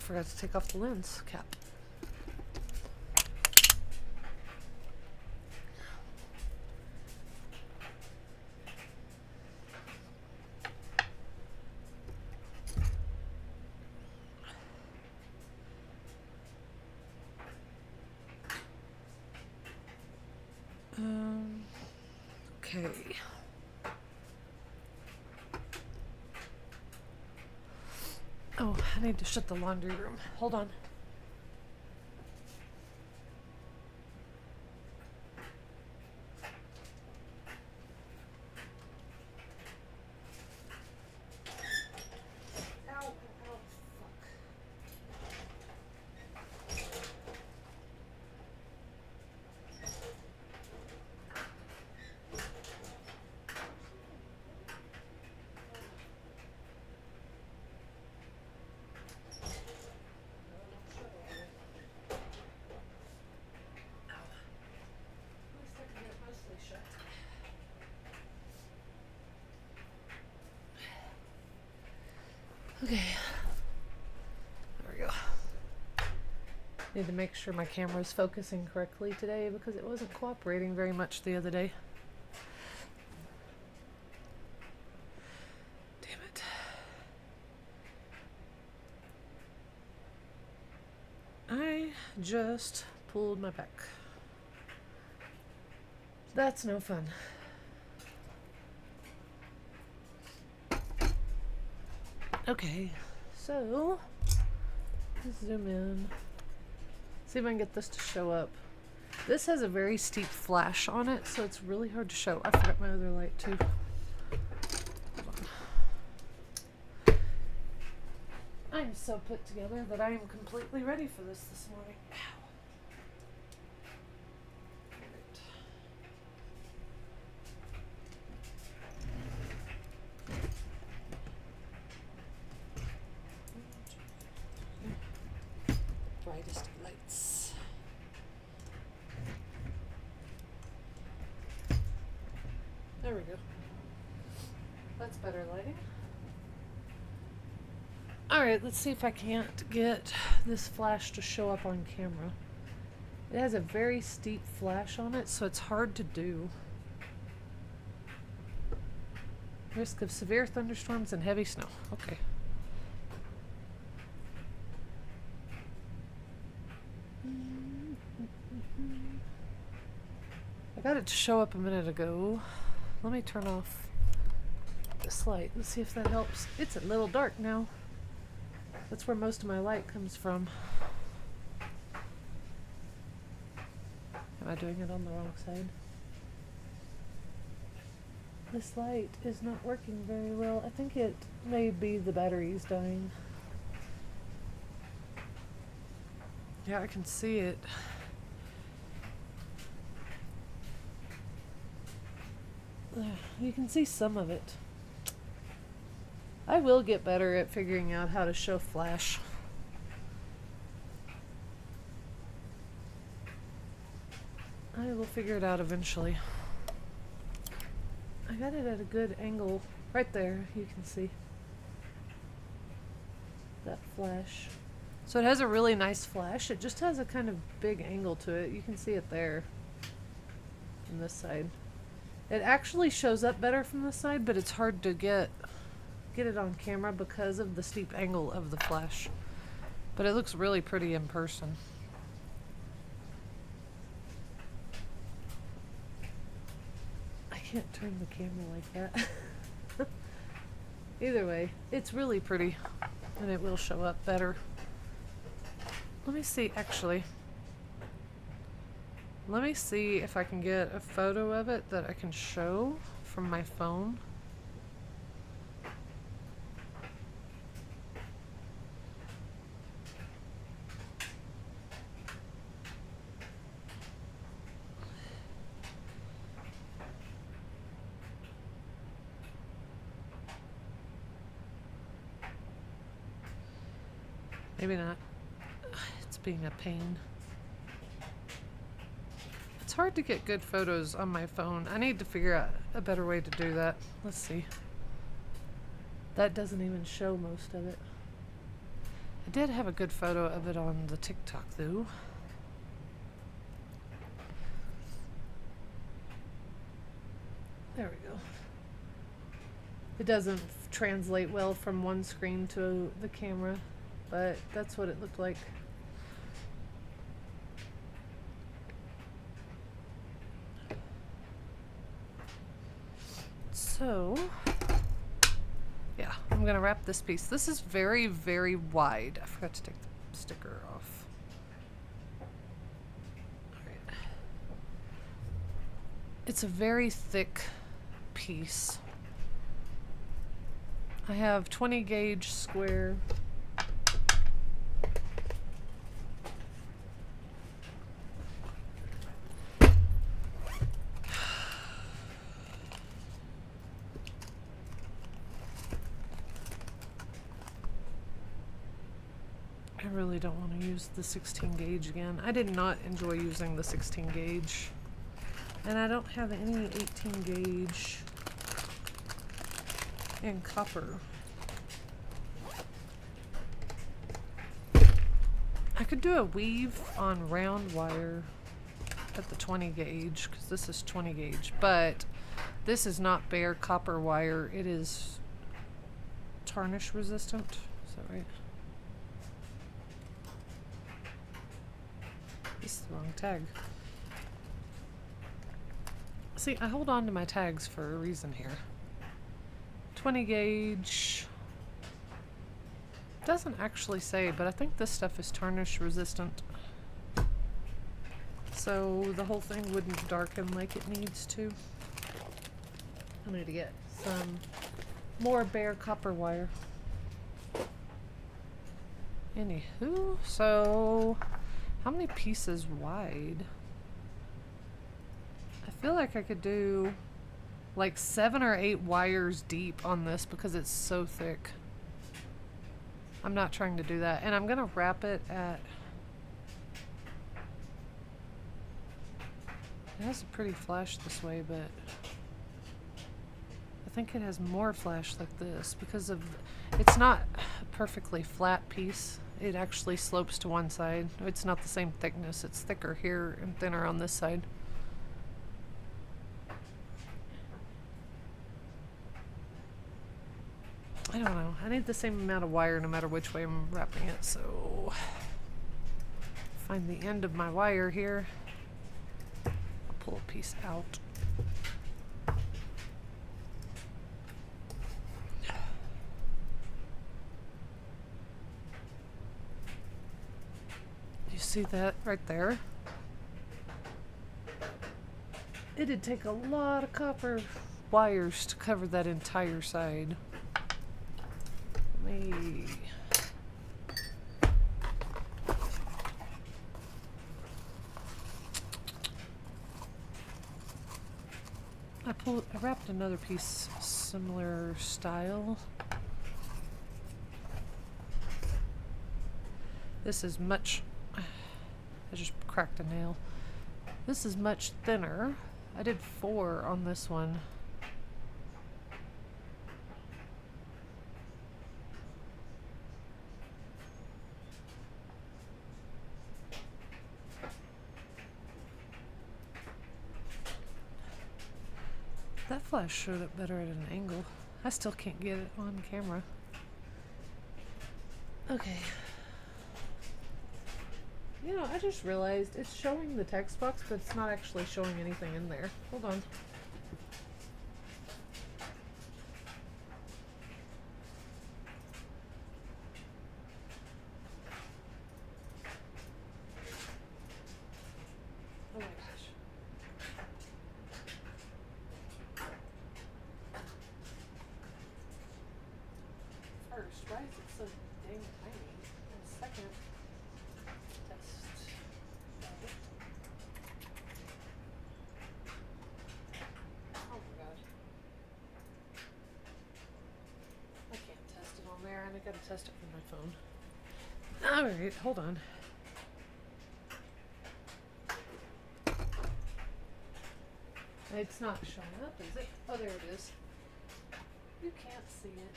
forgot to take off the lens cap. Okay. Oh, I need to shut the laundry room. Hold on. Okay, there we go. Need to make sure my camera is focusing correctly today because it wasn't cooperating very much the other day. Damn it. I just pulled my back. That's no fun. Okay, so let's zoom in. See if I can get this to show up. This has a very steep flash on it, so it's really hard to show. I forgot my other light too. Hold on. I am so put together that I am completely ready for this morning. Ow. Brightest lights. There we go. That's better lighting. Alright, let's see if I can't get this flash to show up on camera. It has a very steep flash on it, so it's hard to do. Risk of severe thunderstorms and heavy snow. Okay. I got it to show up a minute ago. Let me turn off this light. Let's see if that helps. It's a little dark now. That's where most of my light comes from. Am I doing it on the wrong side? This light is not working very well. I think it may be the battery's dying. Yeah, I can see it. You can see some of it. I will get better at figuring out how to show flash. I will figure it out eventually. I got it at a good angle. Right there, you can see that flash. So it has a really nice flash. It just has a kind of big angle to it. You can see it there from this side. It actually shows up better from this side, but it's hard to get it on camera because of the steep angle of the flash. But it looks really pretty in person. I can't turn the camera like that. Either way, it's really pretty and it will show up better. Let me see, actually. Let me see if I can get a photo of it that I can show from my phone. Maybe not. It's being a pain. It's hard to get good photos on my phone. I need to figure out a better way to do that. Let's see. That doesn't even show most of it. I did have a good photo of it on the TikTok though. There we go. It doesn't translate well from one screen to the camera, but that's what it looked like. So, yeah, I'm gonna wrap this piece. This is very, very wide. I forgot to take the sticker off. All right. It's a very thick piece. I have 20 gauge square. I really don't want to use the 16 gauge again. I did not enjoy using the 16 gauge. And I don't have any 18 gauge in copper. I could do a weave on round wire at the 20 gauge because this is 20 gauge, but this is not bare copper wire. It is tarnish resistant. Is that right? This is the wrong tag. See, I hold on to my tags for a reason here. 20 gauge. Doesn't actually say, but I think this stuff is tarnish resistant. So the whole thing wouldn't darken like it needs to. I need to get some more bare copper wire. Anywho, so how many pieces wide? I feel like I could do like 7 or 8 wires deep on this because it's so thick. I'm not trying to do that. And I'm gonna wrap it at... It has a pretty flash this way, but I think it has more flash like this because of... It's not a perfectly flat piece. It actually slopes to one side. It's not the same thickness. It's thicker here and thinner on this side. I don't know. I need the same amount of wire no matter which way I'm wrapping it, so find the end of my wire here. I'll pull a piece out. You see that right there? It'd take a lot of copper wires to cover that entire side. I wrapped another piece similar style. This is much... I just cracked a nail. This is much thinner. I did 4 on this one. That flash showed up better at an angle. I still can't get it on camera. Okay. You know, I just realized it's showing the text box, but it's not actually showing anything in there. Hold on. Oh my gosh. First, why is it so dang tiny? And second, test. Oh my god. I can't test it on there, and I gotta test it from my phone. Alright, hold on. It's not showing up, is it? Oh, there it is. You can't see it.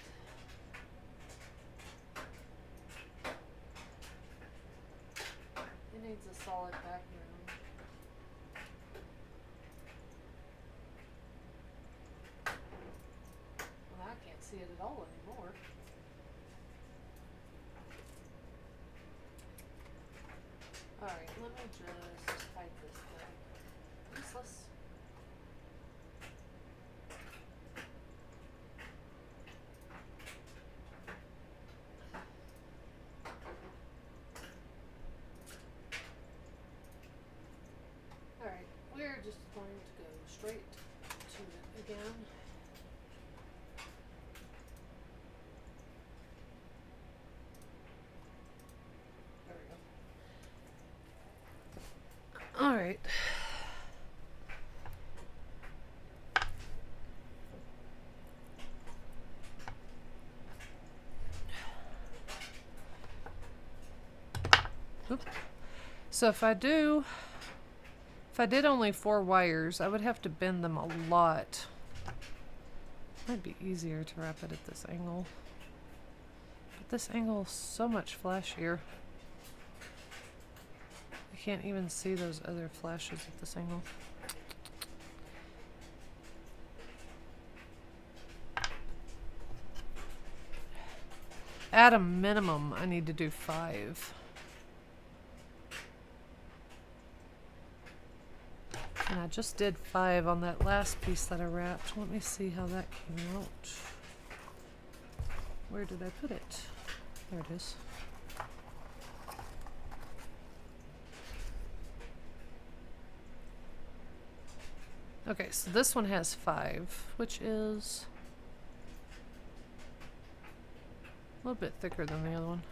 needs a solid background. Well, I can't see it at all anymore. Alright, let me just hide this thing. Useless. Alright, we're just going to go straight to it again. There we go. Alright. Oop. So if I did only 4 wires, I would have to bend them a lot. Might be easier to wrap it at this angle. But this angle is so much flashier. I can't even see those other flashes at this angle. At a minimum, I need to do 5. And I just did 5 on that last piece that I wrapped. Let me see how that came out. Where did I put it? There it is. Okay, so this one has 5, which is a little bit thicker than the other one.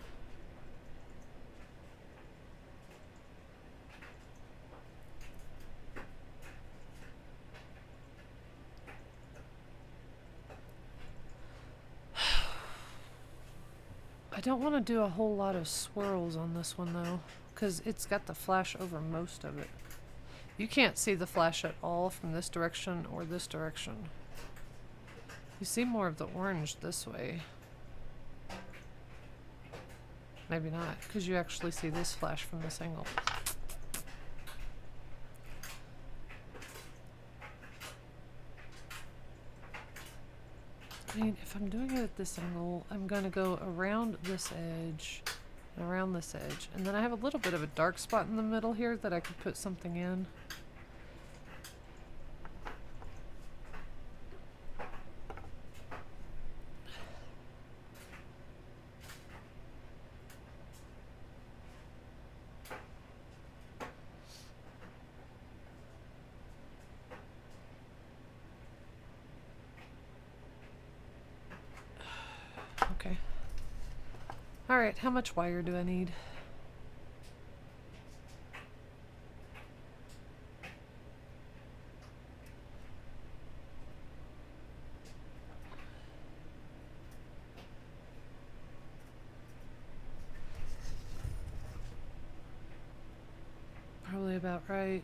I don't want to do a whole lot of swirls on this one though, because it's got the flash over most of it. You can't see the flash at all from this direction or this direction. You see more of the orange this way. Maybe not, because you actually see this flash from this angle. I mean, if I'm doing it at this angle, I'm going to go around this edge and around this edge. And then I have a little bit of a dark spot in the middle here that I could put something in. Okay. Alright, how much wire do I need? Probably about right.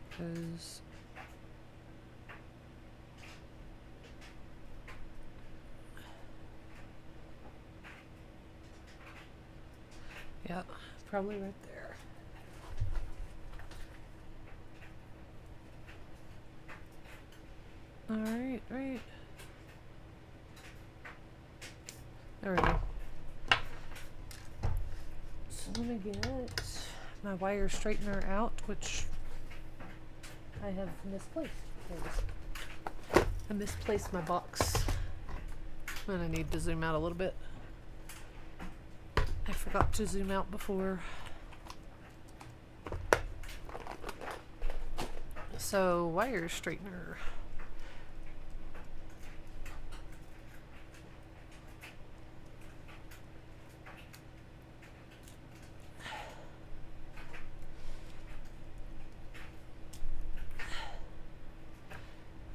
Because yeah, probably right there. Alright, right. There we go. So let me get my wire straightener out, which I have misplaced. There it is. I misplaced my box. And I need to zoom out a little bit. I forgot to zoom out before. So, wire straightener.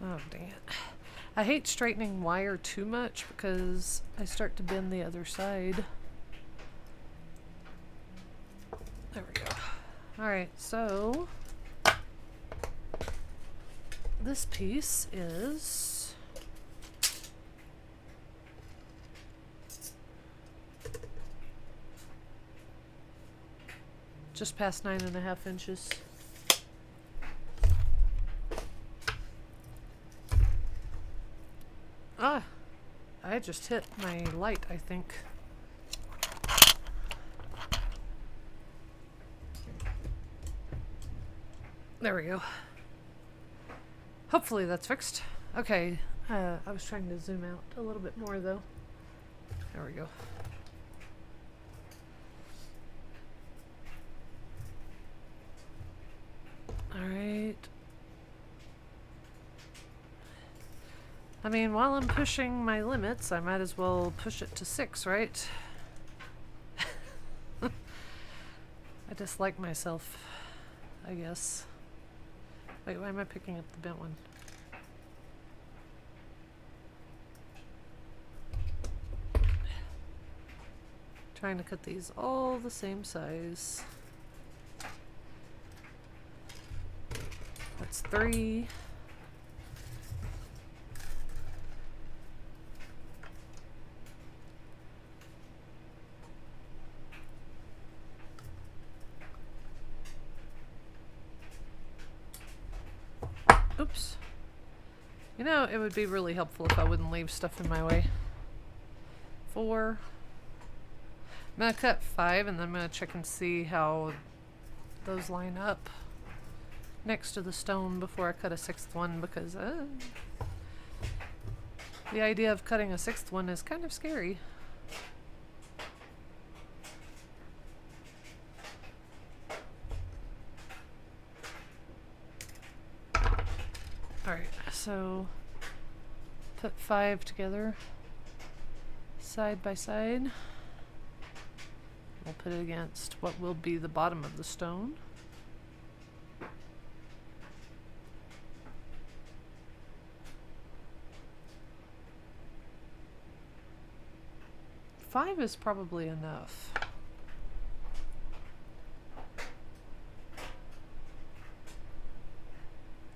Oh, dang it. I hate straightening wire too much because I start to bend the other side. There we go. Alright, so this piece is just past 9.5 inches. Ah, I just hit my light, I think. There we go. Hopefully that's fixed. Okay, I was trying to zoom out a little bit more though. There we go. Alright. I mean, while I'm pushing my limits, I might as well push it to 6, right? I dislike myself, I guess. Wait, why am I picking up the bent one? Trying to cut these all the same size. That's 3. Oops. You know, it would be really helpful if I wouldn't leave stuff in my way. 4. I'm gonna cut 5 and then I'm gonna check and see how those line up next to the stone before I cut a 6th one, because the idea of cutting a 6th one is kind of scary. Alright, so put 5 together side by side. We'll put it against what will be the bottom of the stone. Five is probably enough.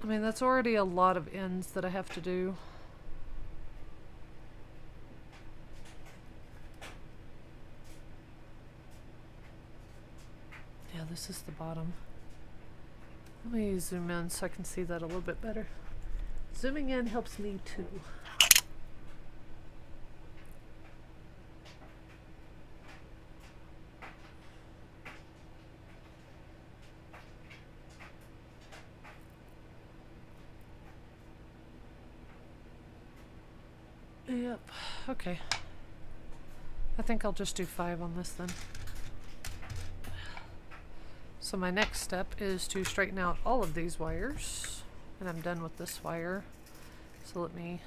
I mean, that's already a lot of ends that I have to do. Yeah, this is the bottom. Let me zoom in so I can see that a little bit better. Zooming in helps me too. Yep, okay. I think I'll just do 5 on this then. So my next step is to straighten out all of these wires, and I'm done with this wire. So let me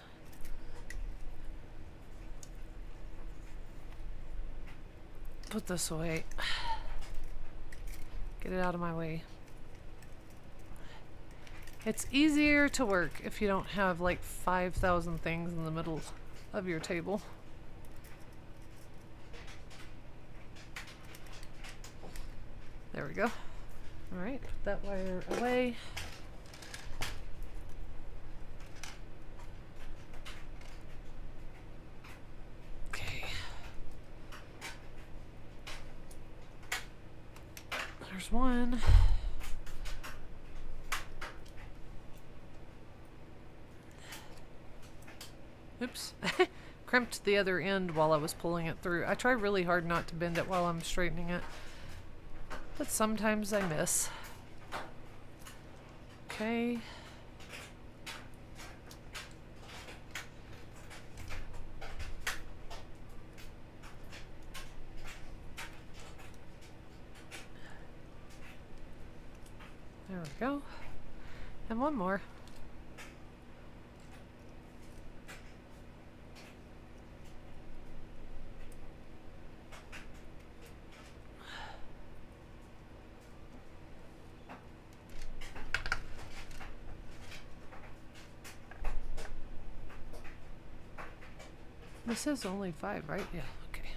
put this away. Get it out of my way. It's easier to work if you don't have like 5,000 things in the middle of your table. There we go. Alright, put that wire away. Okay. There's one. Oops. Crimped the other end while I was pulling it through. I try really hard not to bend it while I'm straightening it, but sometimes I miss. Okay. There we go. And one more. This is only 5, right? Yeah, okay.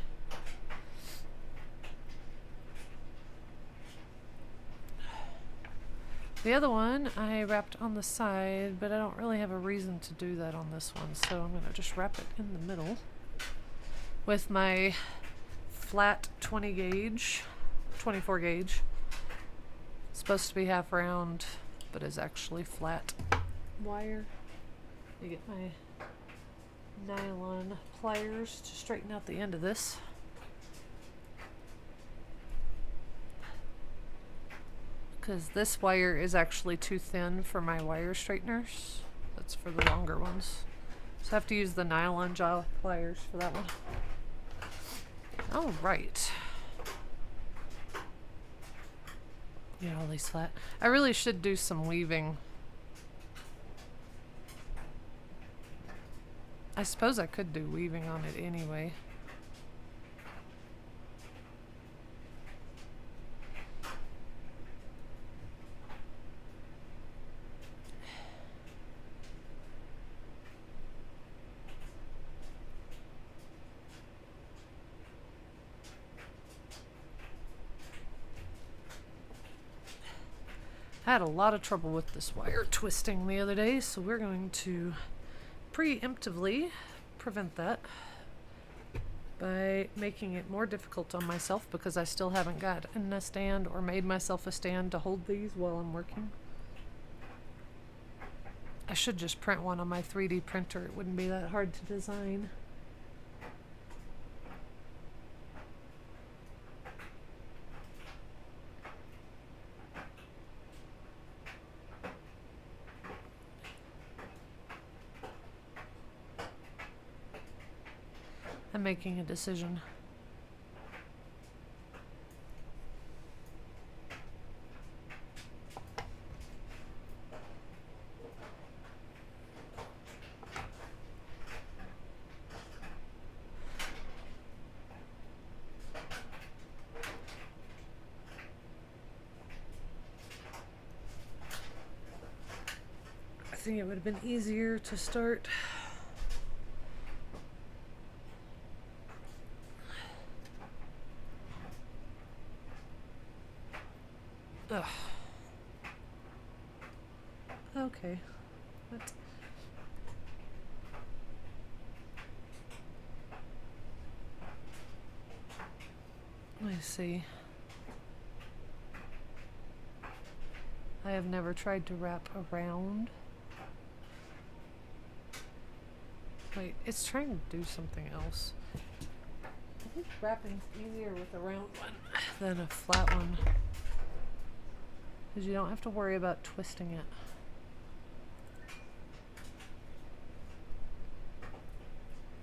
The other one I wrapped on the side, but I don't really have a reason to do that on this one, so I'm going to just wrap it in the middle with my flat 20 gauge, 24 gauge supposed to be half round, but is actually flat wire. I get my nylon pliers to straighten out the end of this. Because this wire is actually too thin for my wire straighteners. That's for the longer ones. So I have to use the nylon jaw pliers for that one. All right. Get all these flat. I really should do some weaving. I suppose I could do weaving on it anyway. I had a lot of trouble with this wire twisting the other day, so we're going to preemptively prevent that by making it more difficult on myself because I still haven't gotten a stand or made myself a stand to hold these while I'm working. I should just print one on my 3D printer. It wouldn't be that hard to design. I'm making a decision. I think it would have been easier to start. Ugh. Okay. What? Let me see. I have never tried to wrap around. Wait, it's trying to do something else. I think wrapping's easier with a round one than a flat one. Because you don't have to worry about twisting it.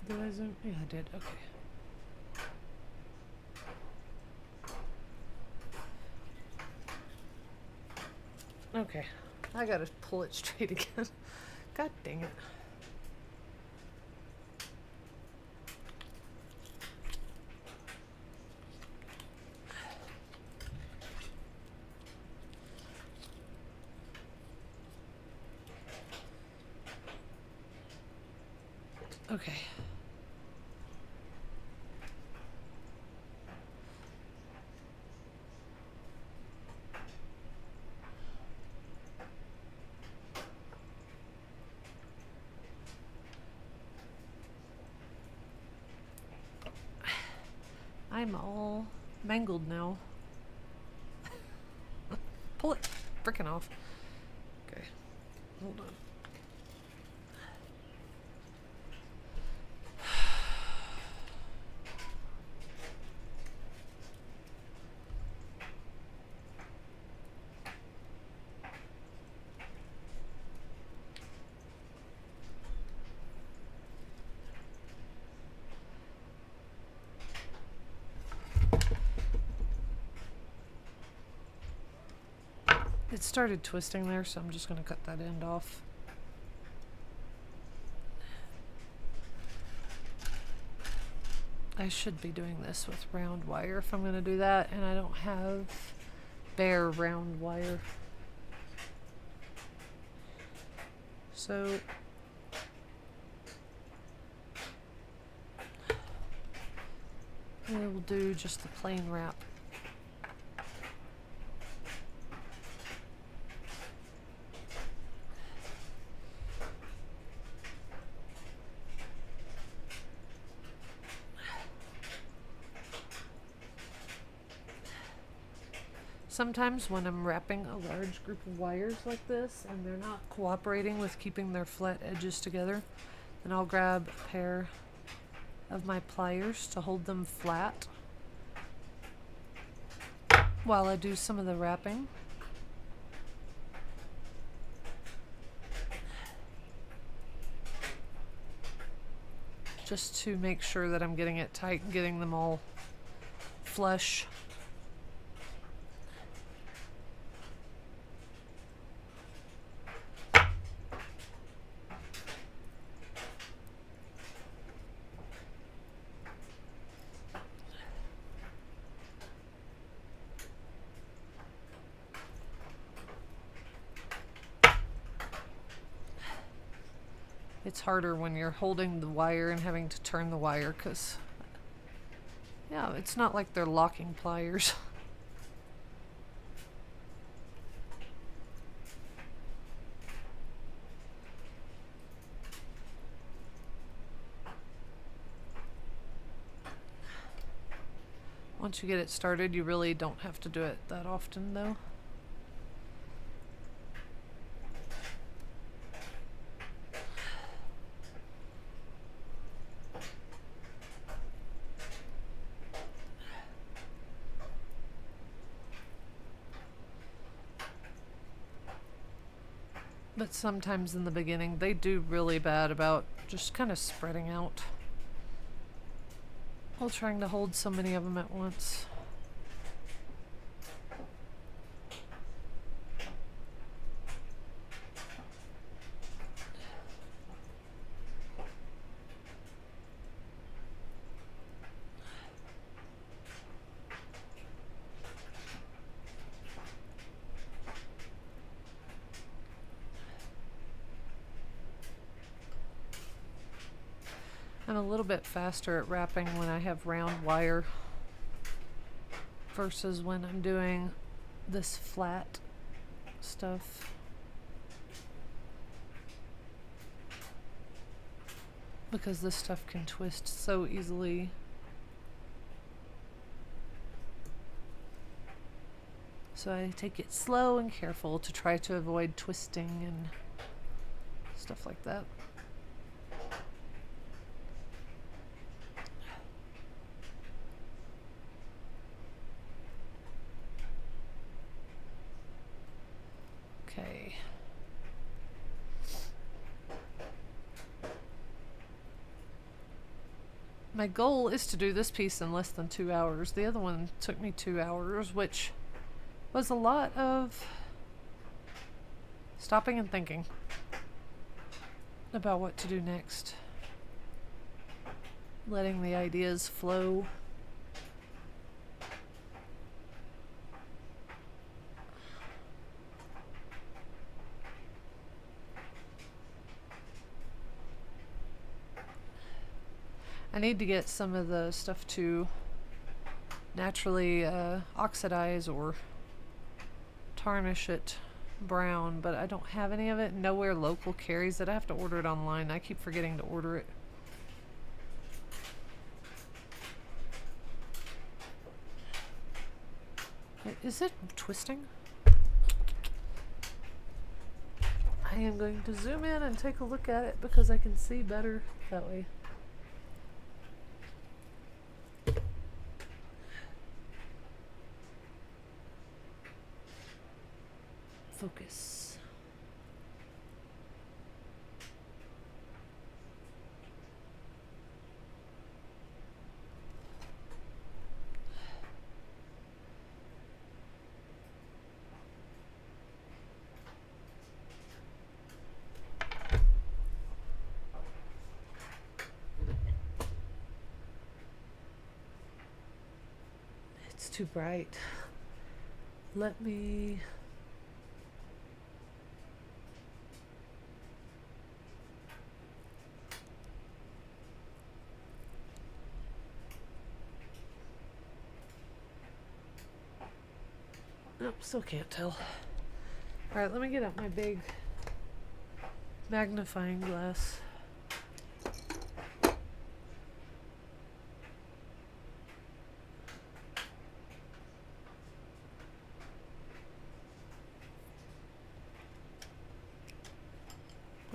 Did I zoom? Yeah, I did. Okay. Okay. I gotta pull it straight again. God dang it. Okay. I'm all mangled now. Pull it frickin' off. Okay. Hold on. It started twisting there, so I'm just going to cut that end off. I should be doing this with round wire if I'm going to do that, and I don't have bare round wire. So we will do just the plain wrap. Sometimes when I'm wrapping a large group of wires like this and they're not cooperating with keeping their flat edges together, then I'll grab a pair of my pliers to hold them flat while I do some of the wrapping. Just to make sure that I'm getting it tight and getting them all flush. It's harder when you're holding the wire and having to turn the wire because, yeah, it's not like they're locking pliers. Once you get it started, you really don't have to do it that often, though. But sometimes in the beginning, they do really bad about just kind of spreading out while trying to hold so many of them at once. I'm a little bit faster at wrapping when I have round wire versus when I'm doing this flat stuff. Because this stuff can twist so easily. So I take it slow and careful to try to avoid twisting and stuff like that. Okay. My goal is to do this piece in less than 2 hours. The other one took me 2 hours, which was a lot of stopping and thinking about what to do next. Letting the ideas flow. I need to get some of the stuff to naturally oxidize or tarnish it brown, but I don't have any of it. Nowhere local carries it. I have to order it online. I keep forgetting to order it. Wait, is it twisting? I am going to zoom in and take a look at it because I can see better that way. Focus. It's too bright. Let me... Nope, still can't tell. Alright, let me get out my big magnifying glass.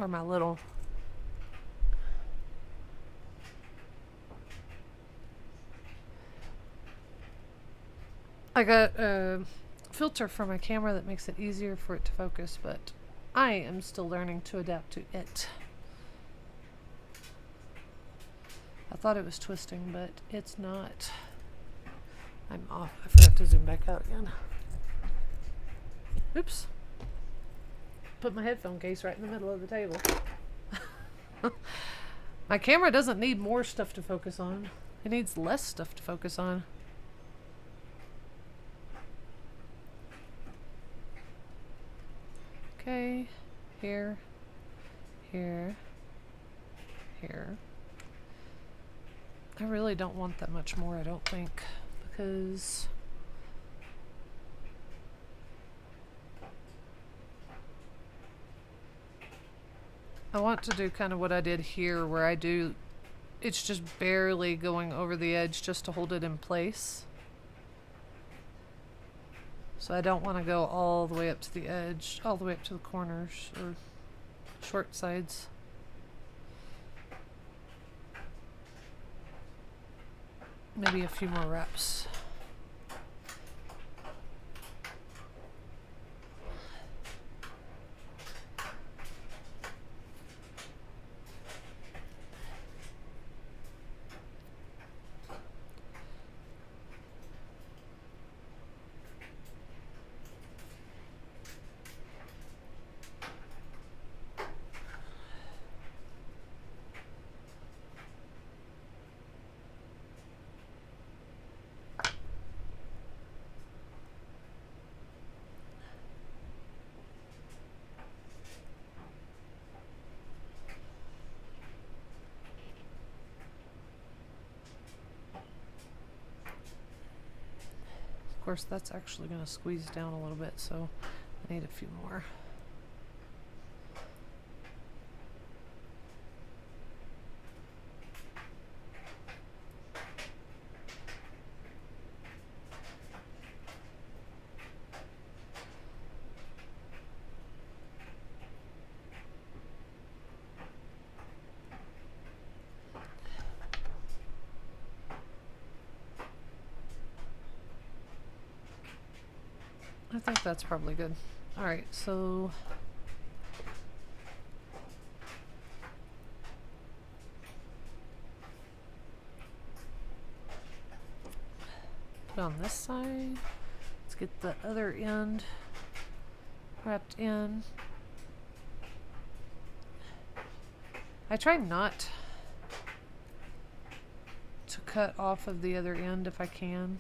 or my little I got a filter for my camera that makes it easier for it to focus, but I am still learning to adapt to it. I thought it was twisting, but it's not. I'm off. I forgot to zoom back out again. Oops. Put my headphone case right in the middle of the table. My camera doesn't need more stuff to focus on. It needs less stuff to focus on. Okay, here, here, here. I really don't want that much more, I don't think, because I want to do kind of what I did here, where I do, it's just barely going over the edge just to hold it in place. So I don't want to go all the way up to the edge, all the way up to the corners or short sides. Maybe a few more wraps. Of course, that's actually going to squeeze down a little bit, so I need a few more. I think that's probably good. Alright, so put on this side. Let's get the other end wrapped in. I try not to cut off of the other end if I can.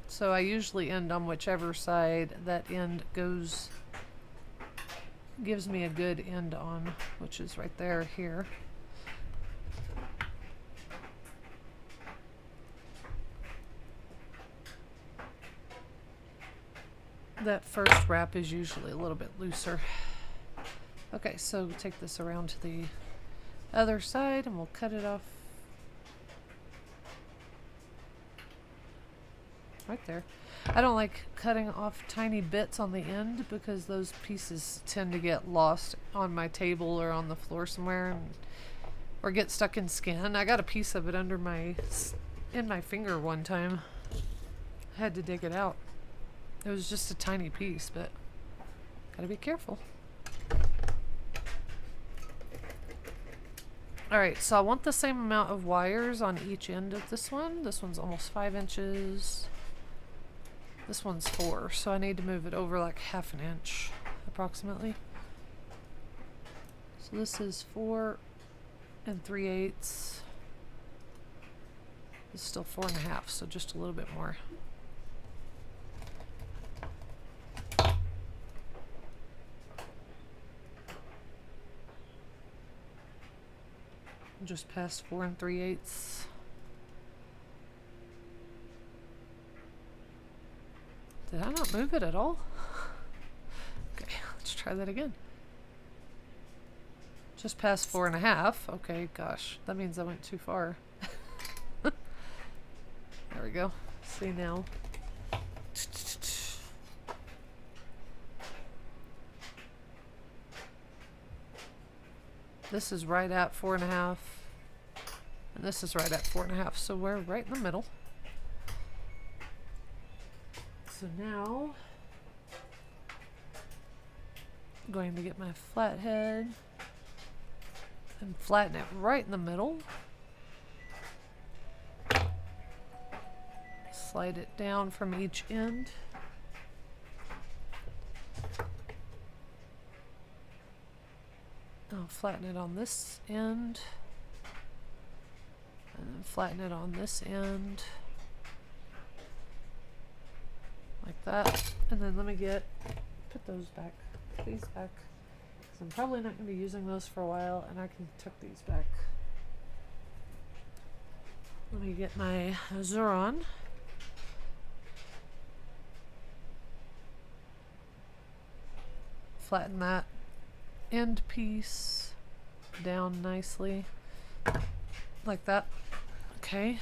So I usually end on whichever side that end goes, gives me a good end on, which is right there, here. That first wrap is usually a little bit looser. Okay, so we'll take this around to the other side and we'll cut it off right there. I don't like cutting off tiny bits on the end because those pieces tend to get lost on my table or on the floor somewhere, or get stuck in skin. I got a piece of it under in my finger one time. I had to dig it out. It was just a tiny piece, but gotta be careful. Alright, so I want the same amount of wires on each end of this one. This one's almost 5 inches. This one's 4, so I need to move it over like 1/2 inch, approximately. So this is 4 3/8. This is still 4 1/2, so just a little bit more. Just past 4 3/8. Did I not move it at all? Okay, let's try that again. Just past 4 1/2. Okay, gosh, that means I went too far. There we go. See now. This is right at 4.5. And this is right at 4.5. So we're right in the middle. So now I'm going to get my flathead and flatten it right in the middle. Slide it down from each end. I'll flatten it on this end. And then flatten it on this end. Like that. And then let me put those back. Put these back. Because I'm probably not going to be using those for a while, and I can tuck these back. Let me get my Azuron. Flatten that end piece down nicely. Like that. Okay.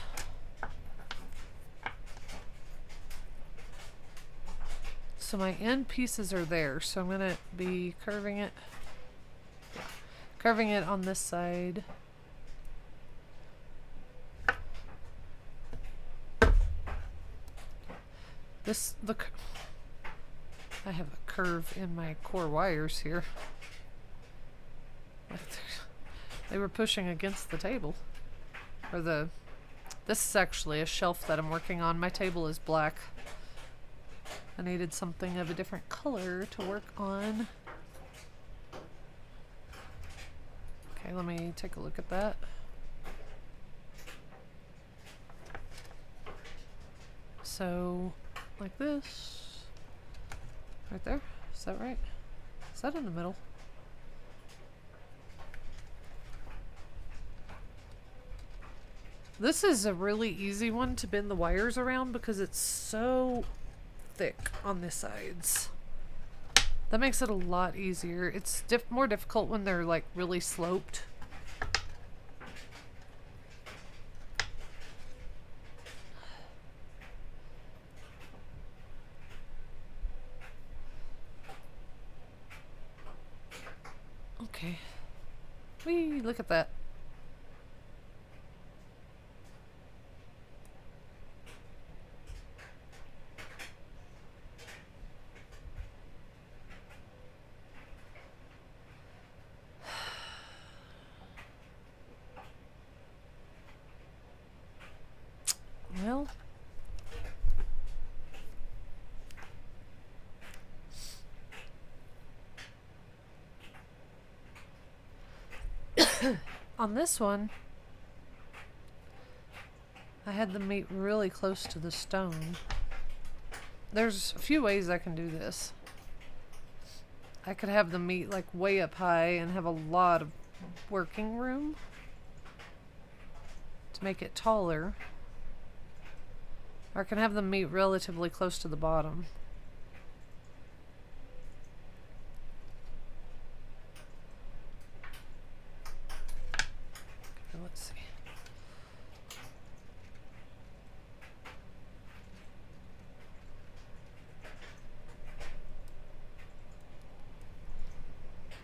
So my end pieces are there, so I'm going to be curving it. Yeah. Curving it on this side. I have a curve in my core wires here. They were pushing against the table. This is actually a shelf that I'm working on. My table is black. I needed something of a different color to work on. Okay, let me take a look at that. So, like this. Right there. Is that right? Is that in the middle? This is a really easy one to bend the wires around because it's so thick on the sides. That makes it a lot easier. It's more difficult when they're like really sloped. Okay. Whee, look at that. Well, on this one, I had the meat really close to the stone. There's a few ways I can do this. I could have the meat like way up high and have a lot of working room to make it taller. Or I can have the meat relatively close to the bottom. Okay, let's see.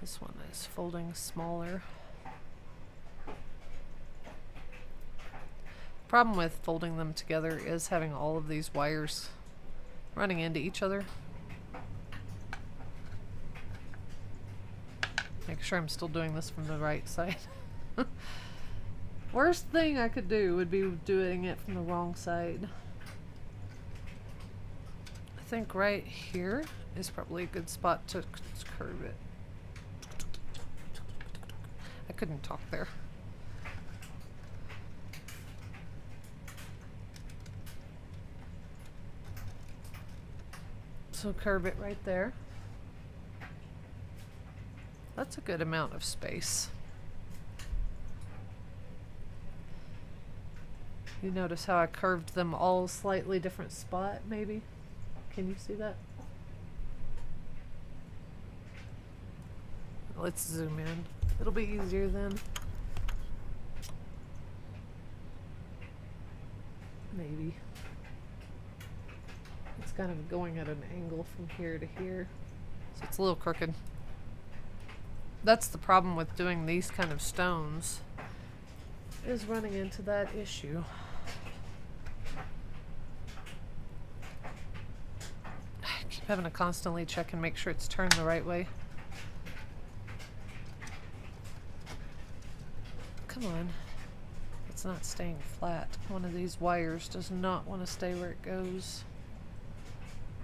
This one is folding smaller. Problem with folding them together is having all of these wires running into each other. Make sure I'm still doing this from the right side. Worst thing I could do would be doing it from the wrong side. I think right here is probably a good spot to curve it. I couldn't talk there. So curve it right there. That's a good amount of space. You notice how I curved them all slightly different spot, maybe? Can you see that? Let's zoom in. It'll be easier then. Maybe. It's kind of going at an angle from here to here. So it's a little crooked. That's the problem with doing these kind of stones, is running into that issue. I keep having to constantly check and make sure it's turned the right way. Come on. It's not staying flat. One of these wires does not want to stay where it goes.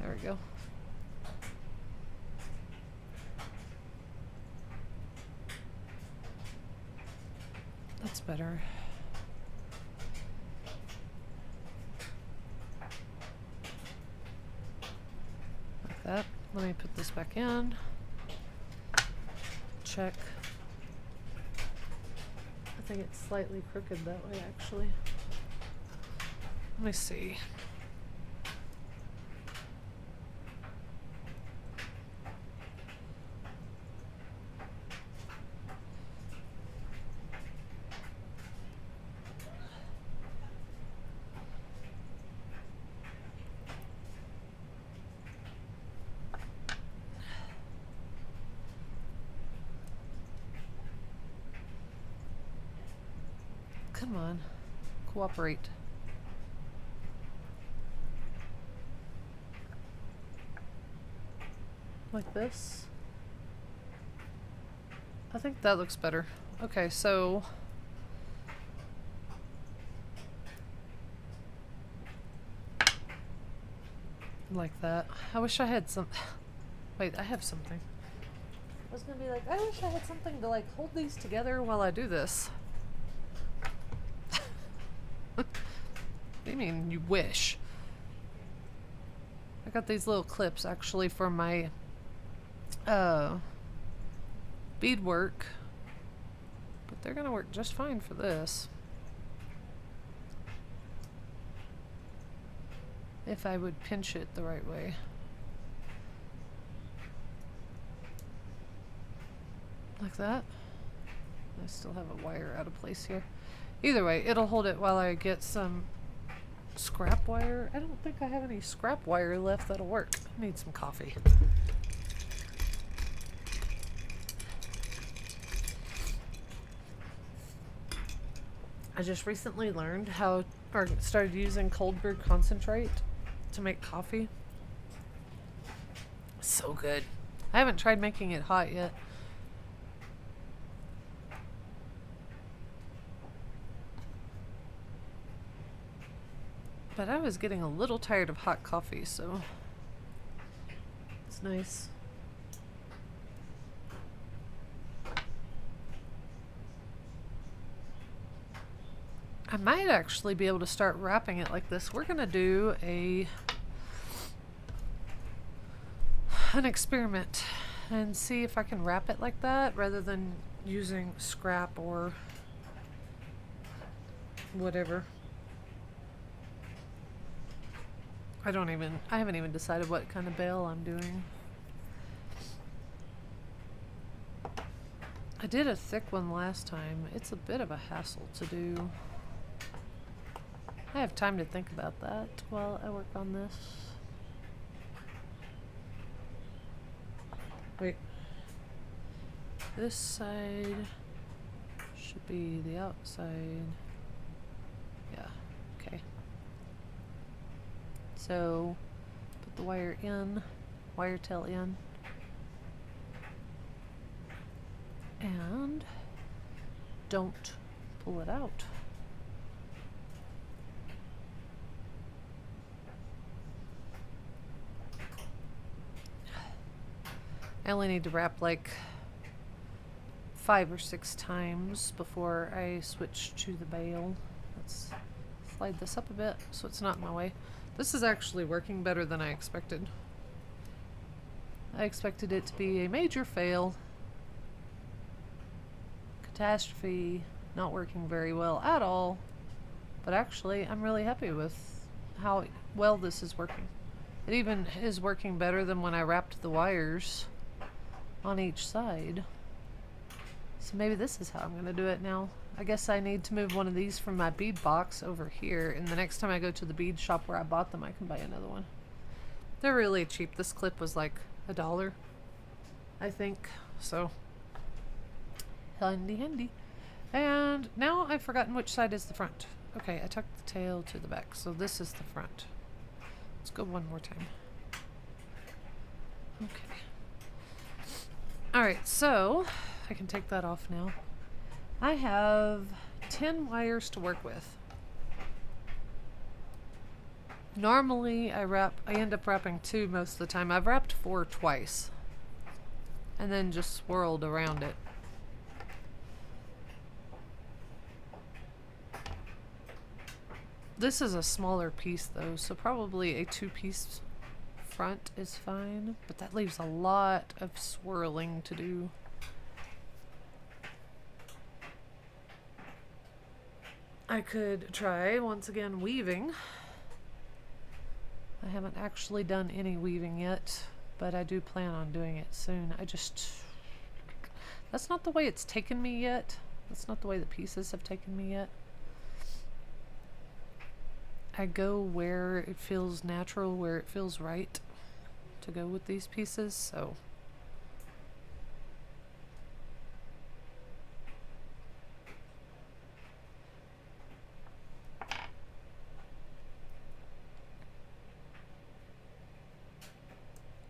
There we go. That's better. Like that. Let me put this back in. Check. I think it's slightly crooked that way, actually. Let me see. Come on, cooperate. Like this. I think that looks better. Okay, so like that. I wish I had some. Wait, I have something. I was gonna be like, I wish I had something to like hold these together while I do this. What do you mean, you wish? I got these little clips actually for my beadwork, but they're gonna work just fine for this. If I would pinch it the right way. Like that. I still have a wire out of place here. Either way, it'll hold it while I get some scrap wire. I don't think I have any scrap wire left that'll work. I need some coffee. I just recently learned how, or started using cold brew concentrate to make coffee. So good. I haven't tried making it hot yet. But I was getting a little tired of hot coffee, so it's nice. I might actually be able to start wrapping it like this. We're gonna do an experiment and see if I can wrap it like that rather than using scrap or whatever. I haven't even decided what kind of bale I'm doing. I did a thick one last time. It's a bit of a hassle to do. I have time to think about that while I work on this. Wait. This side should be the outside. Yeah, okay. So, put the wire in, wire tail in, and don't pull it out. I only need to wrap like 5 or 6 times before I switch to the bale. Let's slide this up a bit so it's not in my way. This is actually working better than I expected. I expected it to be a major fail. Catastrophe. Not working very well at all. But actually, I'm really happy with how well this is working. It even is working better than when I wrapped the wires on each side. So maybe this is how I'm going to do it now. I guess I need to move one of these from my bead box over here, and the next time I go to the bead shop where I bought them, I can buy another one. They're really cheap. This clip was like $1, I think. So Handy, handy. And now I've forgotten which side is the front. Okay, I tucked the tail to the back, so this is the front. Let's go one more time. Okay. Alright, so I can take that off now. I have 10 wires to work with. Normally I end up wrapping 2 most of the time. I've wrapped 4 twice. And then just swirled around it. This is a smaller piece though, so probably a 2-piece front is fine, but that leaves a lot of swirling to do. I could try once again weaving. I haven't actually done any weaving yet, but I do plan on doing it soon. That's not the way it's taken me yet. That's not the way the pieces have taken me yet. I go where it feels natural, where it feels right to go with these pieces, so.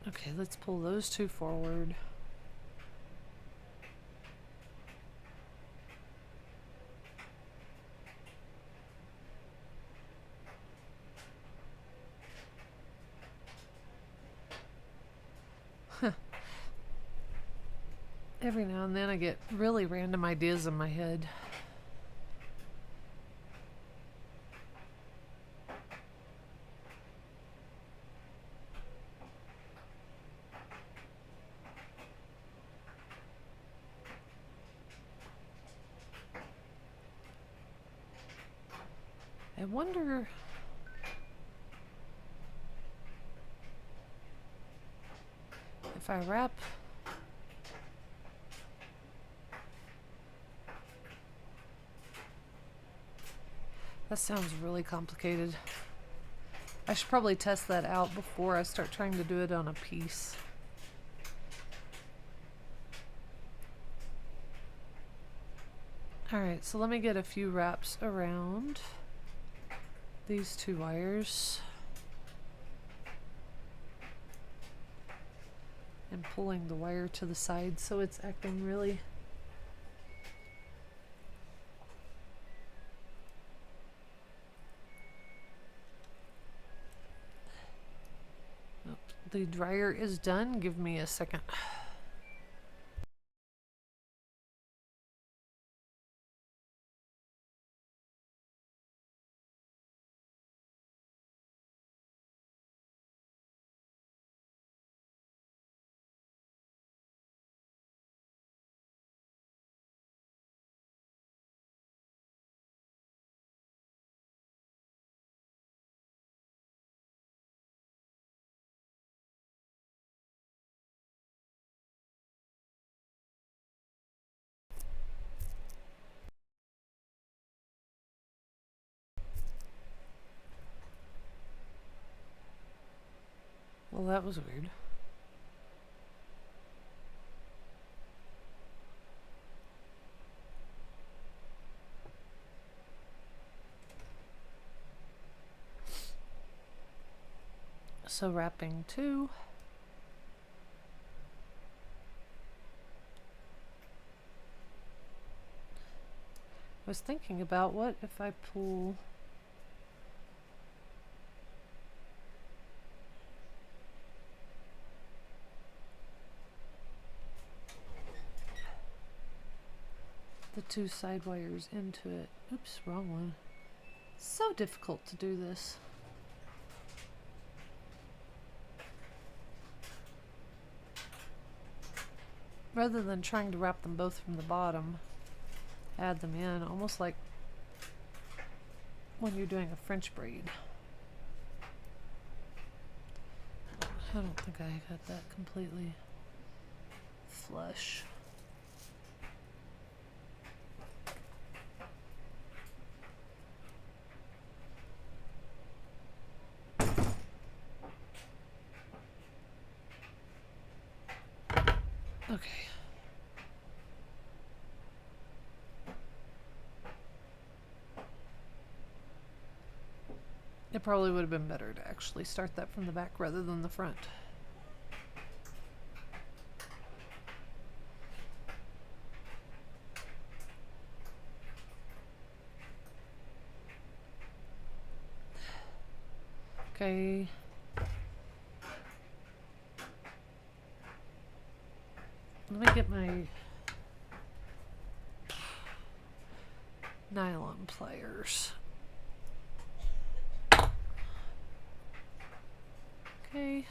Okay, let's pull those 2 forward. Every now and then I get really random ideas in my head. I wonder if I wrap that sounds really complicated. I should probably test that out before I start trying to do it on a piece. Alright, so let me get a few wraps around these 2 wires. And pulling the wire to the side so it's acting really the dryer is done. Give me a second. Well, that was weird. So wrapping 2. I was thinking about what if I pull the 2 side wires into it. Oops, wrong one. So difficult to do this. Rather than trying to wrap them both from the bottom, add them in, almost like when you're doing a French braid. I don't think I got that completely flush. Okay. It probably would have been better to actually start that from the back rather than the front. Okay. Let me get my nylon pliers. Okay.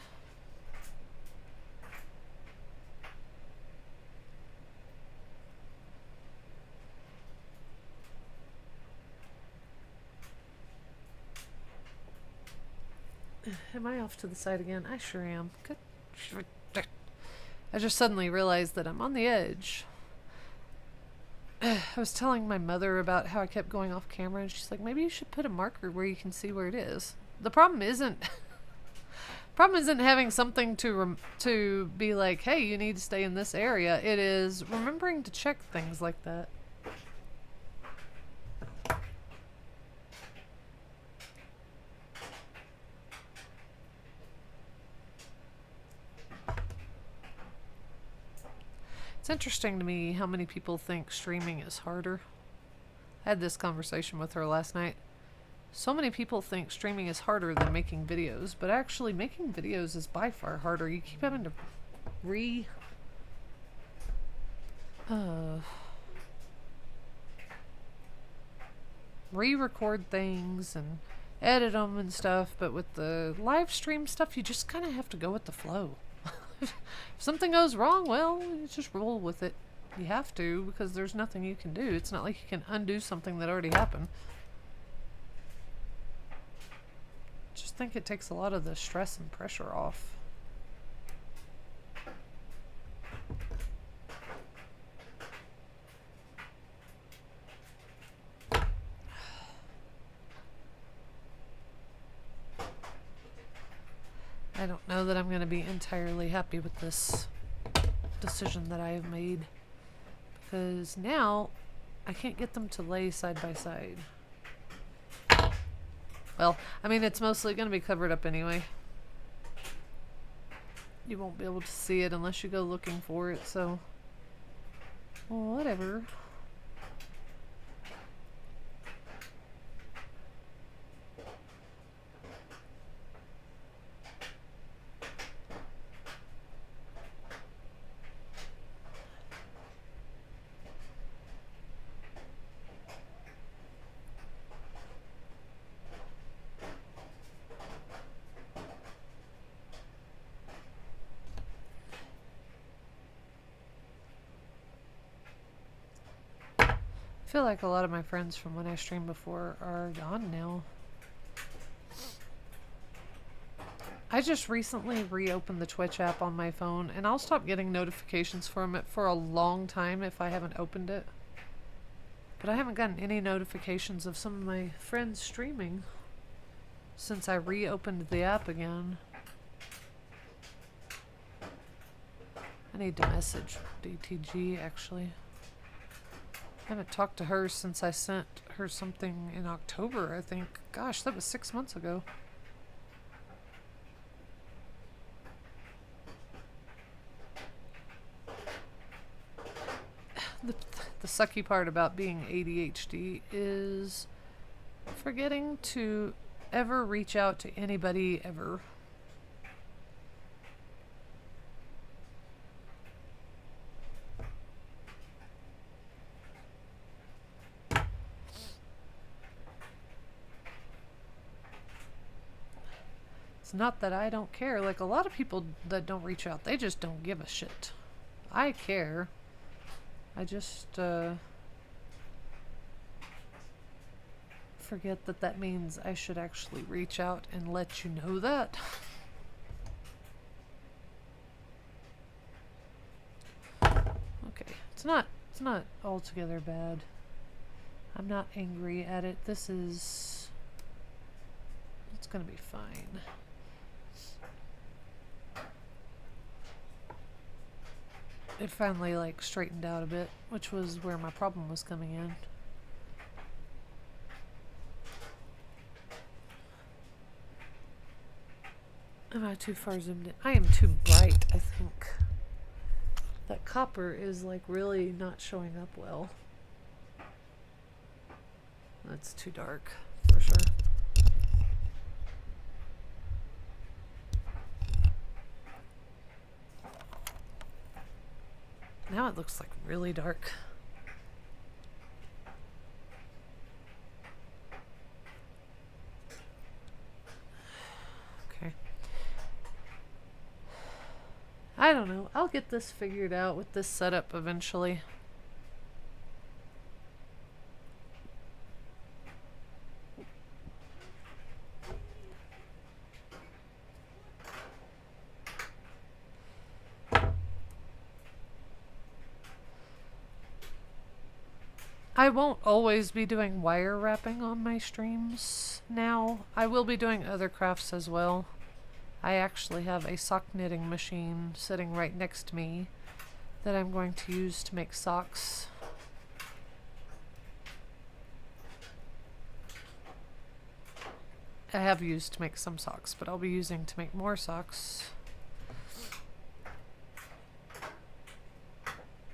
Am I off to the side again? I sure am. Good. I just suddenly realized that I'm on the edge. I was telling my mother about how I kept going off camera, and she's like, maybe you should put a marker where you can see where it is. The problem isn't having something to be like, hey, you need to stay in this area. It is remembering to check things like that. It's interesting to me how many people think streaming is harder. I had this conversation with her last night. So many people think streaming is harder than making videos, but actually making videos is by far harder. You keep having to re-record things and edit them and stuff, but with the live stream stuff, you just kind of have to go with the flow. If something goes wrong, well, you just roll with it. You have to, because there's nothing you can do. It's not like you can undo something that already happened. Just think it takes a lot of the stress and pressure off. I don't know that I'm going to be entirely happy with this decision that I have made, because now I can't get them to lay side by side. Well, I mean, it's mostly going to be covered up anyway. You won't be able to see it unless you go looking for it, so well, whatever. I feel like a lot of my friends from when I streamed before are gone now. I just recently reopened the Twitch app on my phone, and I'll stop getting notifications from it for a long time if I haven't opened it. But I haven't gotten any notifications of some of my friends streaming since I reopened the app again. I need to message DTG, actually. I haven't talked to her since I sent her something in October, I think. Gosh, that was 6 months ago. The sucky part about being ADHD is forgetting to ever reach out to anybody ever. It's not that I don't care. Like, a lot of people that don't reach out, they just don't give a shit. I care. I just forget that that means I should actually reach out and let you know that. Okay, it's not altogether bad. I'm not angry at it. It's gonna be fine. It finally like straightened out a bit, which was where my problem was coming in. Too far zoomed in. I am too bright, I think. That copper is like really not showing up well. That's too dark, for sure. Now it looks like really dark. Okay. I don't know. I'll get this figured out with this setup eventually. I won't always be doing wire wrapping on my streams now. I will be doing other crafts as well. I actually have a sock knitting machine sitting right next to me that I'm going to use to make socks. I have used to make some socks, but I'll be using to make more socks.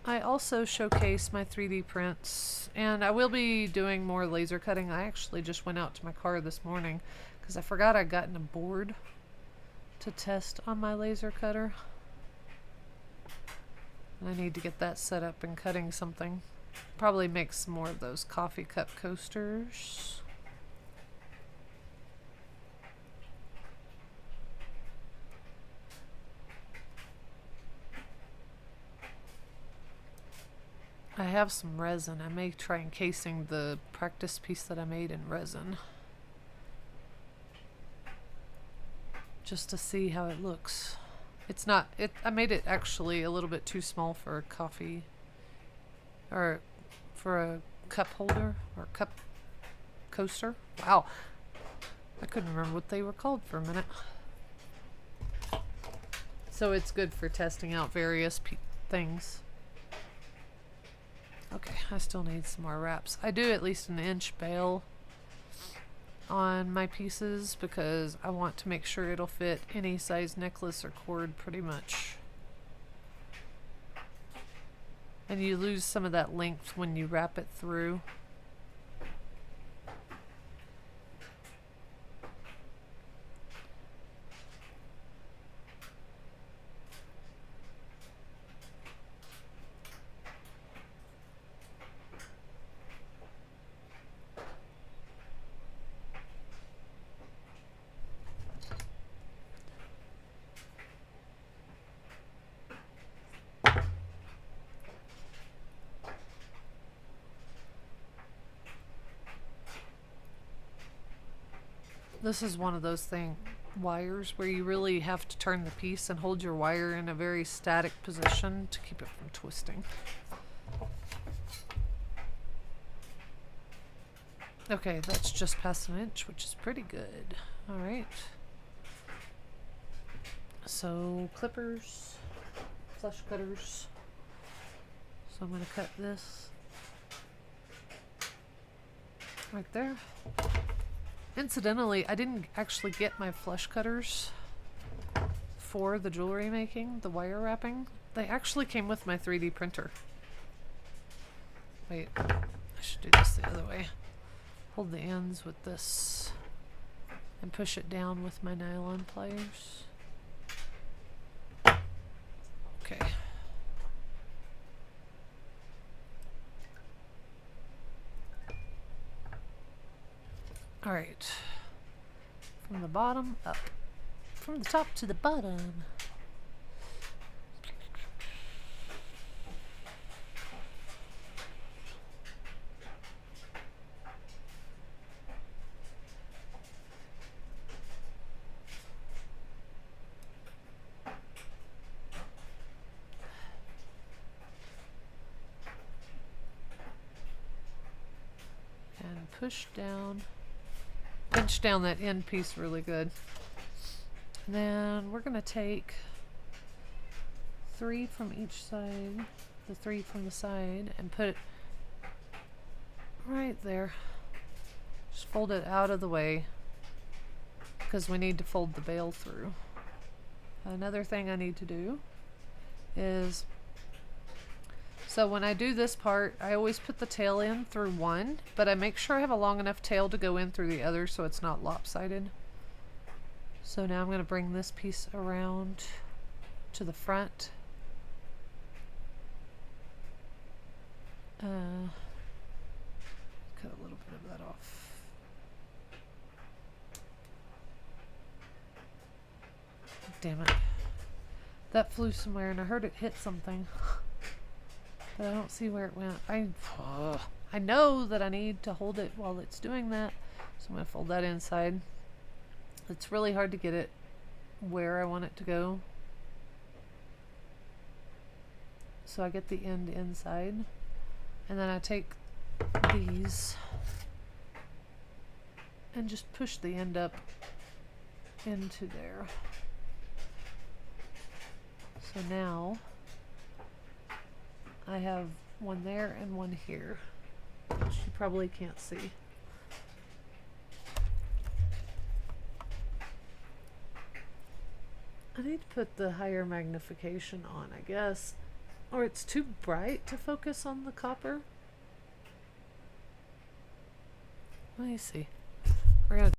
I also showcase my 3D prints, and I will be doing more laser cutting. I actually just went out to my car this morning because I forgot I'd gotten a board to test on my laser cutter. And I need to get that set up and cutting something. Probably make some more of those coffee cup coasters. I have some resin. I may try encasing the practice piece that I made in resin. Just to see how it looks. It's not, I made it actually a little bit too small for a coffee, or for a cup holder, or cup coaster. Wow. I couldn't remember what they were called for a minute. So it's good for testing out various things. Okay, I still need some more wraps. I do at least an inch bail on my pieces because I want to make sure it'll fit any size necklace or cord pretty much. And you lose some of that length when you wrap it through. This is one of those wires where you really have to turn the piece and hold your wire in a very static position to keep it from twisting. Okay, that's just past an inch, which is pretty good. Alright. So, clippers, flush cutters. So I'm going to cut this right there. Incidentally, I didn't actually get my flush cutters for the jewelry making, the wire wrapping. They actually came with my 3D printer. Wait, I should do this the other way. Hold the ends with this and push it down with my nylon pliers. Okay. Alright, from the bottom up, from the top to the bottom. And push down. Pinch down that end piece really good. And then we're going to take 3 from each side, the 3 from the side, and put it right there. Just fold it out of the way because we need to fold the bail through. Another thing I need to do is, so when I do this part, I always put the tail in through one, but I make sure I have a long enough tail to go in through the other so it's not lopsided. So now I'm going to bring this piece around to the front. Cut a little bit of that off. Damn it. That flew somewhere and I heard it hit something. But I don't see where it went. I know that I need to hold it while it's doing that. So I'm going to fold that inside. It's really hard to get it where I want it to go. So I get the end inside. And then I take these and just push the end up into there. So now I have one there and one here, which you probably can't see. I need to put the higher magnification on, I guess. Or it's too bright to focus on the copper. Let me see. We're gonna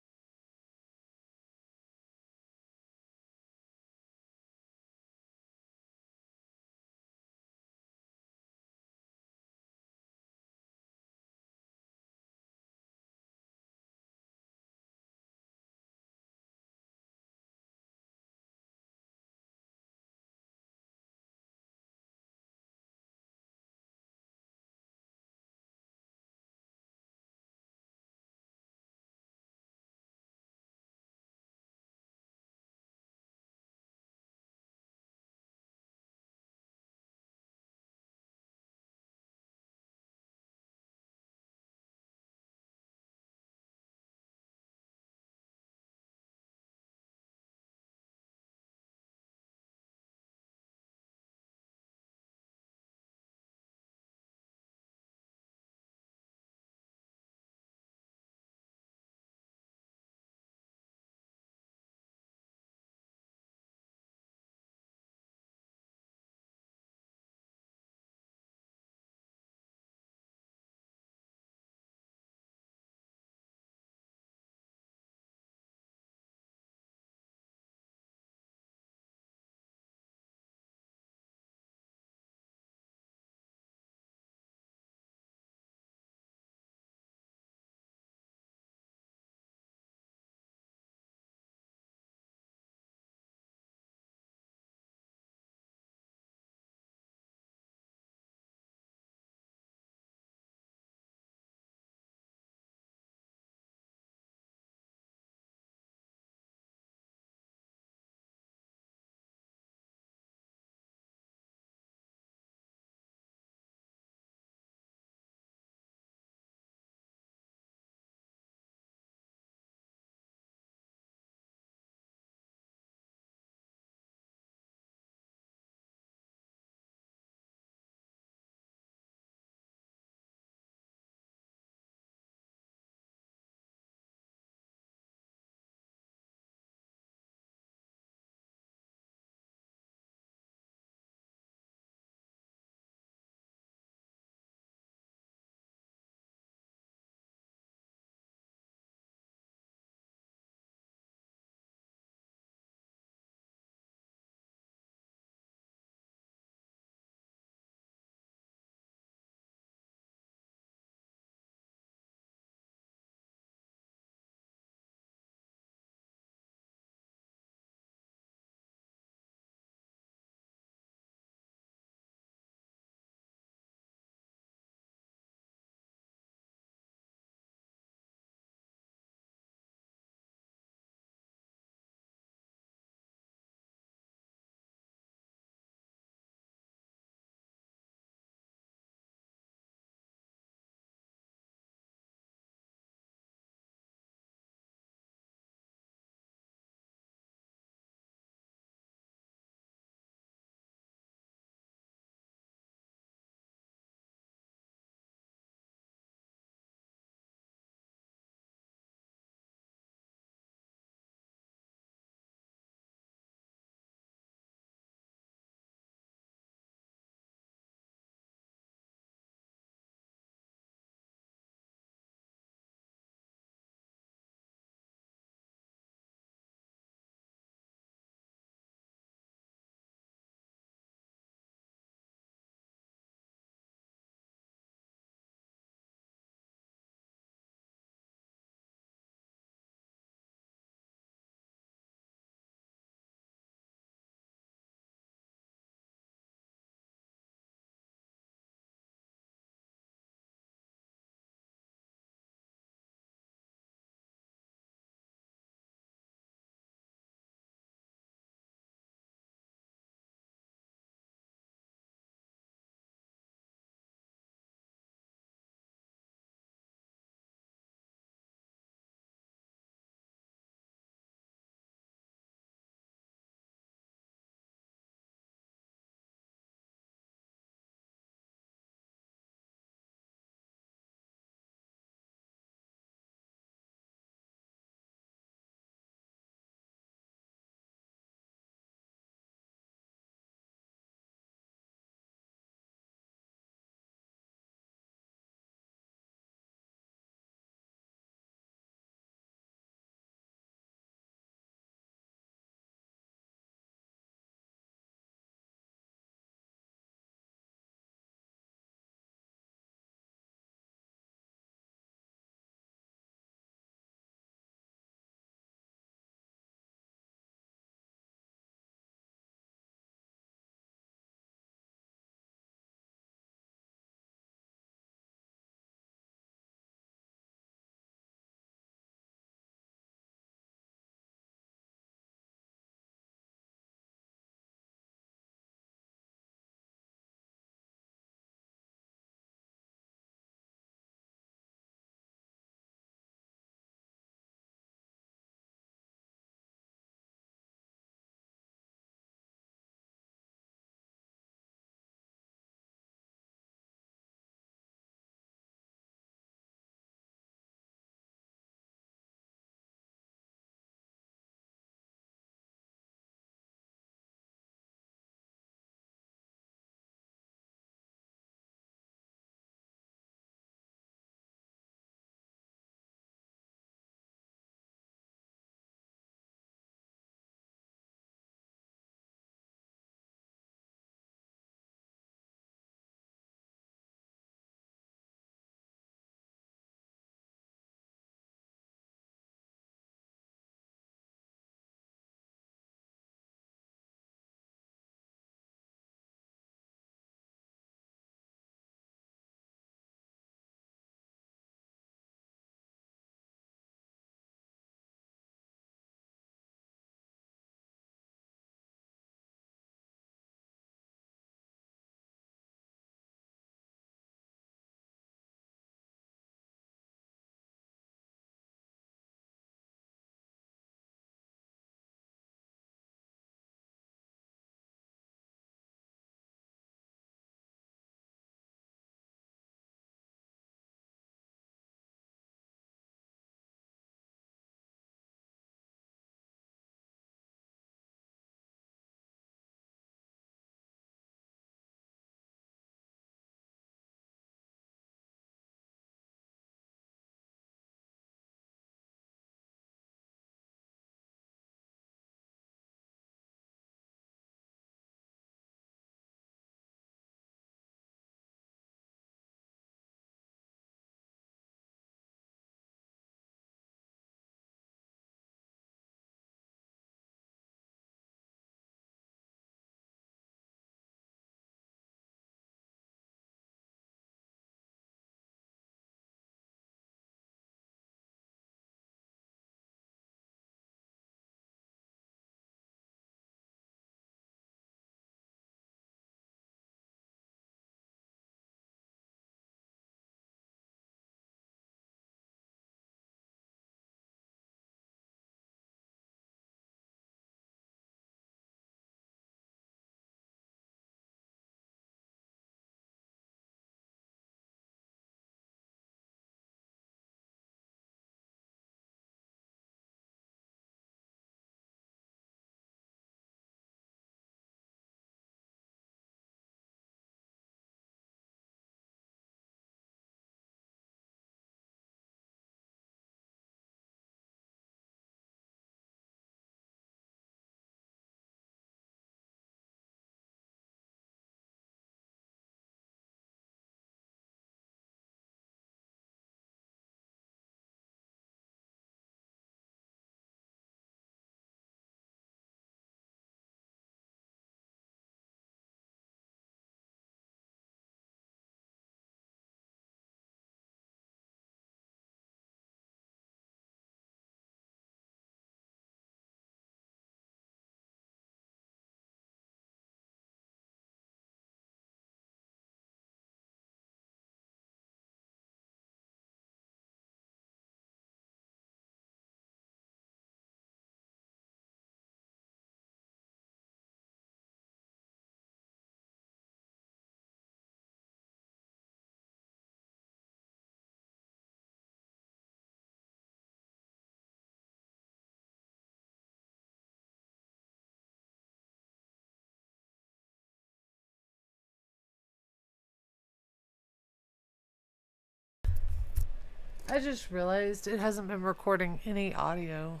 I just realized it hasn't been recording any audio.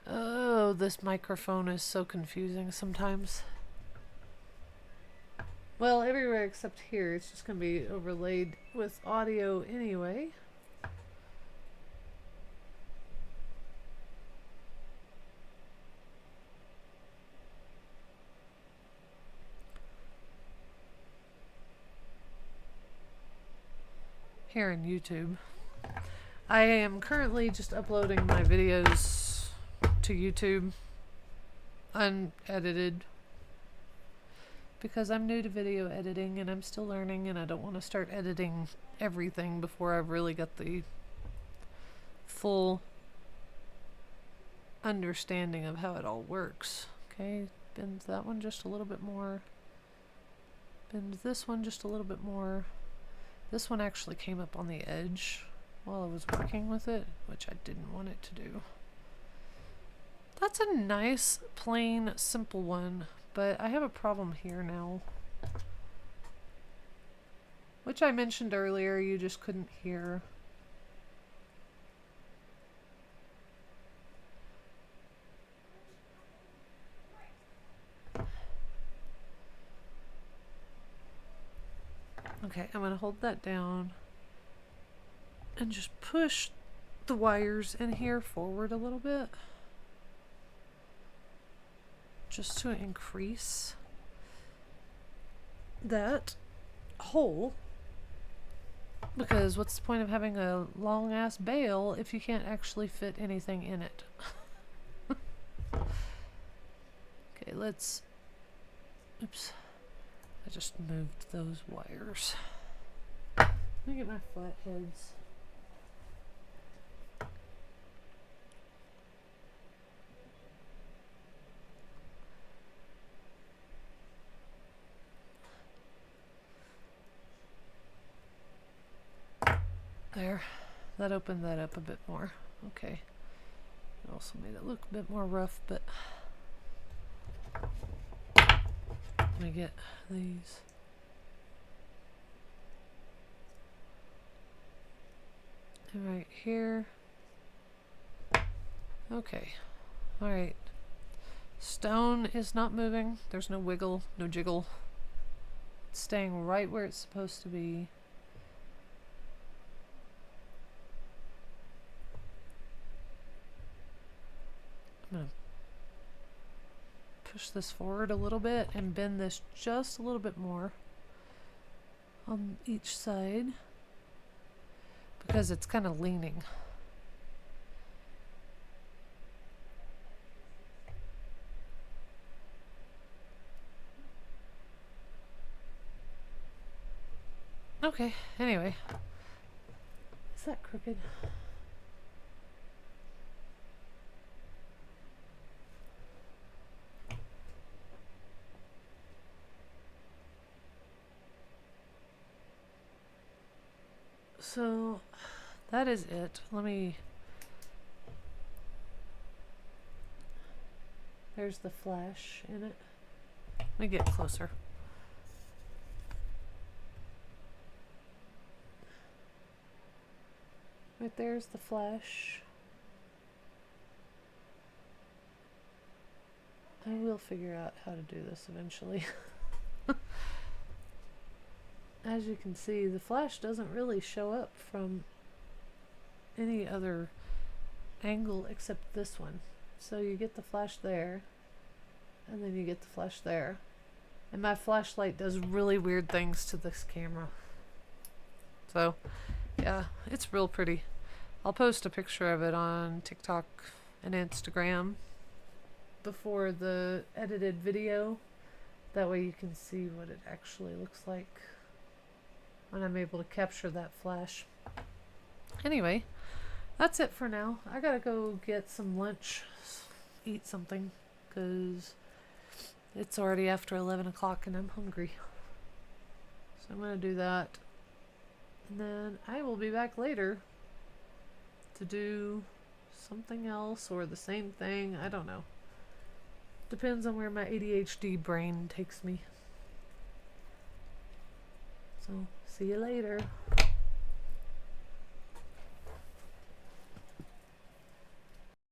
Oh, this microphone is so confusing sometimes. Well, everywhere except here, it's just going to be overlaid with audio anyway. Here in YouTube. I am currently just uploading my videos to YouTube unedited because I'm new to video editing and I'm still learning and I don't want to start editing everything before I've really got the full understanding of how it all works. Okay, bend that one just a little bit more. Bend this one just a little bit more. This one actually came up on the edge while I was working with it, which I didn't want it to do. That's a nice, plain, simple one, but I have a problem here now. Which I mentioned earlier, you just couldn't hear. Okay, I'm going to hold that down and just push the wires in here forward a little bit just to increase that hole, because what's the point of having a long ass bale if you can't actually fit anything in it? Okay, let's, oops, I just moved those wires. Let me get my flatheads. There, that opened that up a bit more. Okay, it also made it look a bit more rough, but let me get these. And right here. Okay, all right. Stone is not moving. There's no wiggle, no jiggle. It's staying right where it's supposed to be. I'm going to push this forward a little bit and bend this just a little bit more on each side because it's kind of leaning. Okay, anyway. Is that crooked? So that is it. Let me, there's the flash in it. Let me get closer. Right there's the flash. I will figure out how to do this eventually. As you can see, the flash doesn't really show up from any other angle except this one. So you get the flash there, and then you get the flash there. And my flashlight does really weird things to this camera. So, yeah, it's real pretty. I'll post a picture of it on TikTok and Instagram before the edited video. That way you can see what it actually looks like when I'm able to capture that flash. Anyway, that's it for now. I gotta go get some lunch, eat something, because it's already after 11 o'clock and I'm hungry. So I'm gonna do that. And then I will be back later to do something else or the same thing. I don't know. Depends on where my ADHD brain takes me. So, see you later.